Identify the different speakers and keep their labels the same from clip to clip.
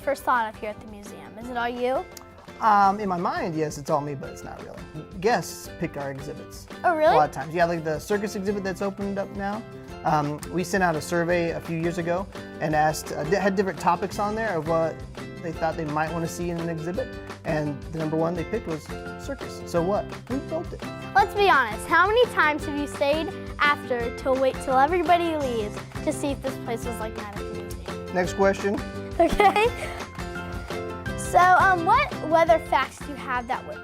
Speaker 1: first thought of here at the museum? Is it all you?
Speaker 2: In my mind, yes, it's all me, but it's not really. Guests pick our exhibits.
Speaker 1: Oh, really?
Speaker 2: A lot of times. Yeah, like the circus exhibit that's opened up now. We sent out a survey a few years ago and asked, had different topics on there of what they thought they might want to see in an exhibit. And the number one they picked was circus. So what? We built it.
Speaker 1: Let's be honest, how many times have you stayed after to wait till everybody leaves to see if this place was like that at the museum?
Speaker 2: Next question.
Speaker 1: Okay. So, what weather facts do you have that would...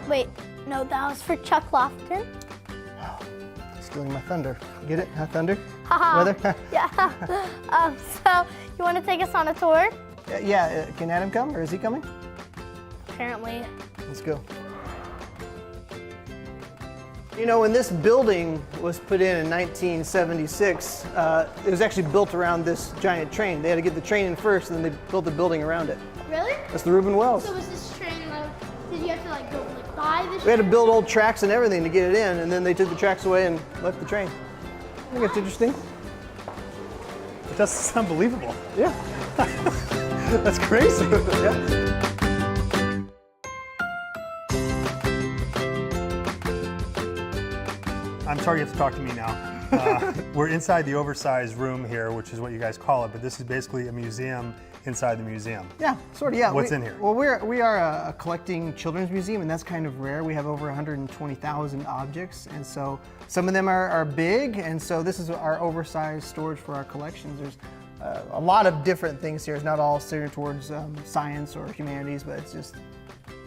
Speaker 1: Wait, no, that was for Chuck Lofton.
Speaker 2: Stealing my thunder. Get it? Huh, thunder?
Speaker 1: Haha.
Speaker 2: Weather?
Speaker 1: Yeah. So, you want to take us on a tour?
Speaker 2: Yeah, can Adam come, or is he coming?
Speaker 1: Apparently.
Speaker 2: Let's go. You know, when this building was put in 1976, it was actually built around this giant train. They had to get the train in first, and then they built the building around it.
Speaker 1: Really?
Speaker 2: That's the Reuben Wells.
Speaker 1: So was this train, did you have to go buy this
Speaker 2: We had to build old tracks and everything to get it in, and then they took the tracks away and left the train. I think it's interesting.
Speaker 3: That's unbelievable.
Speaker 2: Yeah.
Speaker 3: That's crazy.
Speaker 2: Yeah.
Speaker 3: I'm sorry you have to talk to me now. We're inside the oversized room here, which is what you guys call it, but this is basically a museum inside the museum.
Speaker 2: Yeah, sort of, yeah.
Speaker 3: What's in here?
Speaker 2: Well, we are a collecting children's museum, and that's kind of rare. We have over 120,000 objects, and so some of them are big, and so this is our oversized storage for our collections. There's a lot of different things here. It's not all centered towards science or humanities, but it's just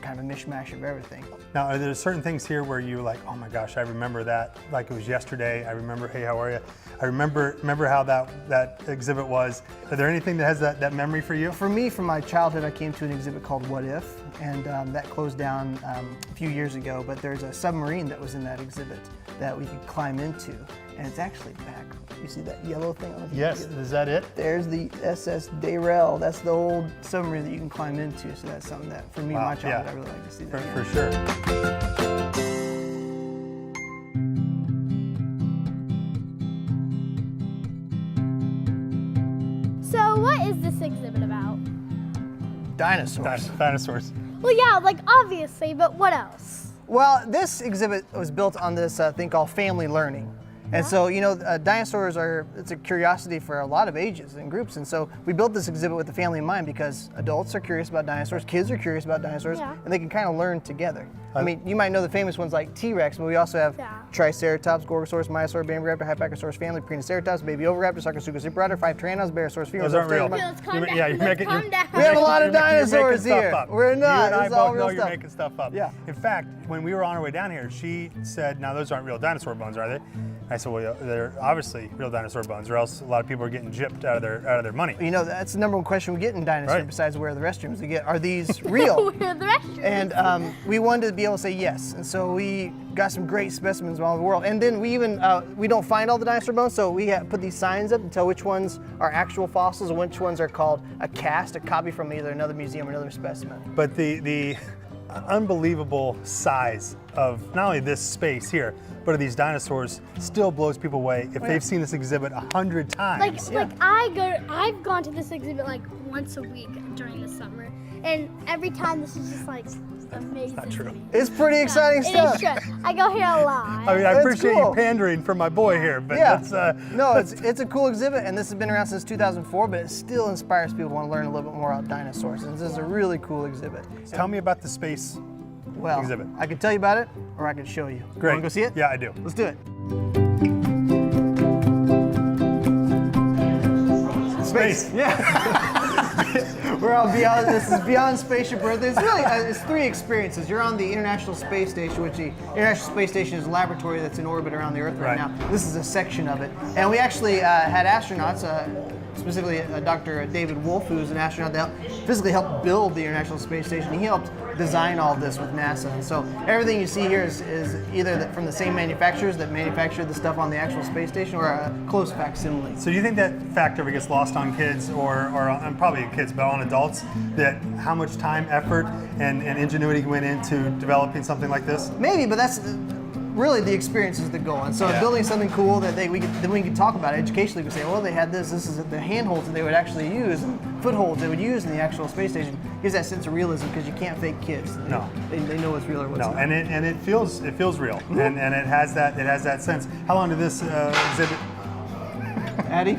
Speaker 2: kind of a mishmash of everything.
Speaker 3: Now, are there certain things here where you're like, oh my gosh, I remember that like it was yesterday. I remember, hey, how are you? I remember how that exhibit was. Is there anything that has that memory for you?
Speaker 2: For me, from my childhood, I came to an exhibit called What If, and that closed down a few years ago, but there's a submarine that was in that exhibit that we could climb into, and it's actually back. You see that yellow thing on the
Speaker 3: Yes, is that it?
Speaker 2: There's the SS Dayrell. That's the old submarine that you can climb into, so that's something that, for me,
Speaker 3: Wow,
Speaker 2: my childhood,
Speaker 3: yeah.
Speaker 2: I really like to see that.
Speaker 3: For sure.
Speaker 1: So what is this exhibit about?
Speaker 2: Dinosaurs.
Speaker 3: Dinosaurs.
Speaker 1: Well, yeah, obviously, but what else?
Speaker 2: Well, this exhibit was built on this thing called family learning. And so, dinosaurs it's a curiosity for a lot of ages and groups. And so we built this exhibit with the family in mind because adults are curious about dinosaurs, kids are curious about dinosaurs, and they can kind of learn together. I mean, you might know the famous ones like T-Rex, but we also have Triceratops, Gorgosaurus, Myosaur, Bambi-Raptor, Hypacosaurus family, Prenoceratops, Baby Oviraptor, Sarcosuchus, Superraptor, 5 Tyrannos, Barosaurus,
Speaker 3: Those aren't real.
Speaker 1: You're making
Speaker 2: We have a lot of dinosaurs here. We're not.
Speaker 3: You and I
Speaker 2: This is all
Speaker 3: both
Speaker 2: real
Speaker 3: know you're
Speaker 2: stuff.
Speaker 3: making stuff up.
Speaker 2: Yeah.
Speaker 3: In fact, when we were on our way down here, she said, now those aren't real dinosaur bones, are they? I said, well, they're obviously real dinosaur bones, or else a lot of people are getting gypped out of their money.
Speaker 2: That's the number one question we get in dinosaur,
Speaker 3: Right.
Speaker 2: besides where are the restrooms? We get, are these real?
Speaker 1: Where are the restrooms?
Speaker 2: And we wanted to be able to say yes. And so we got some great specimens from all over the world. And then we even, we don't find all the dinosaur bones, so we put these signs up to tell which ones are actual fossils and which ones are called a cast, a copy from either another museum or another specimen.
Speaker 3: But the unbelievable size of not only this space here, but of these dinosaurs still blows people away if they've seen this exhibit 100 times.
Speaker 1: I've gone to this exhibit once a week during the summer, and every time this is just amazing.
Speaker 3: Not true.
Speaker 1: to me.
Speaker 2: It's pretty exciting stuff.
Speaker 1: It is true. I go here a lot.
Speaker 3: I mean, I
Speaker 2: That's
Speaker 3: appreciate
Speaker 2: cool.
Speaker 3: you pandering for my boy here, but
Speaker 2: Yeah.
Speaker 3: that's
Speaker 2: It's a cool exhibit, and this has been around since 2004, but it still inspires people to want to learn a little bit more about dinosaurs. And this is a really cool exhibit.
Speaker 3: Tell me about the space exhibit.
Speaker 2: I can tell you about it, or I can show you.
Speaker 3: Great.
Speaker 2: Want to go see it?
Speaker 3: Yeah, I do.
Speaker 2: Let's do it.
Speaker 3: Space.
Speaker 2: Yeah. We're all beyond. This is beyond spaceship Earth. It's really it's 3 experiences. You're on the International Space Station, which the International Space Station is a laboratory that's in orbit around the Earth right now. This is a section of it, and we actually had astronauts. Specifically, Dr. David Wolf, who's an astronaut that physically helped build the International Space Station. He helped design all this with NASA. And so everything you see here is either from the same manufacturers that manufactured the stuff on the actual space station or a close facsimile.
Speaker 3: So do you think that fact ever gets lost on kids or on, probably kids, but on adults, that how much time, effort, and ingenuity went into developing something like this?
Speaker 2: Maybe, but that's really the experience is the goal. And so building something cool that we can talk about educationally. We say, well, they had this is the handholds that they would actually use. And footholds they would use in the actual space station gives that sense of realism because you can't fake kids.
Speaker 3: No.
Speaker 2: They know what's real or what's
Speaker 3: No,
Speaker 2: not.
Speaker 3: and it feels real, and it has that sense. How long did this exhibit?
Speaker 2: Addie?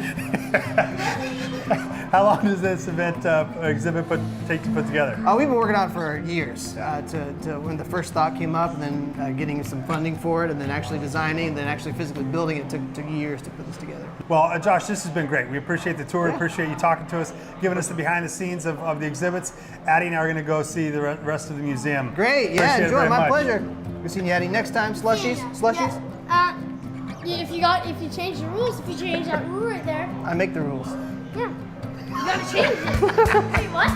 Speaker 3: How long does this exhibit take to put together?
Speaker 2: We've been working on it for years. To when the first thought came up, and then getting some funding for it, and then actually designing, and then actually physically building it took years to put this together.
Speaker 3: Well, Josh, this has been great. We appreciate the tour. Appreciate you talking to us, giving us the behind the scenes of the exhibits. Addie and I are going to go see the rest of the museum.
Speaker 2: Great, yeah,
Speaker 3: Appreciate it
Speaker 2: enjoy.
Speaker 3: very
Speaker 2: My
Speaker 3: much.
Speaker 2: pleasure. We'll see you, Addie, next time. Slushies? Slushies?
Speaker 1: Yeah, if you change the rules, if you change that rule right there,
Speaker 2: I make the rules.
Speaker 1: yeah, you gotta change it. Wait, what?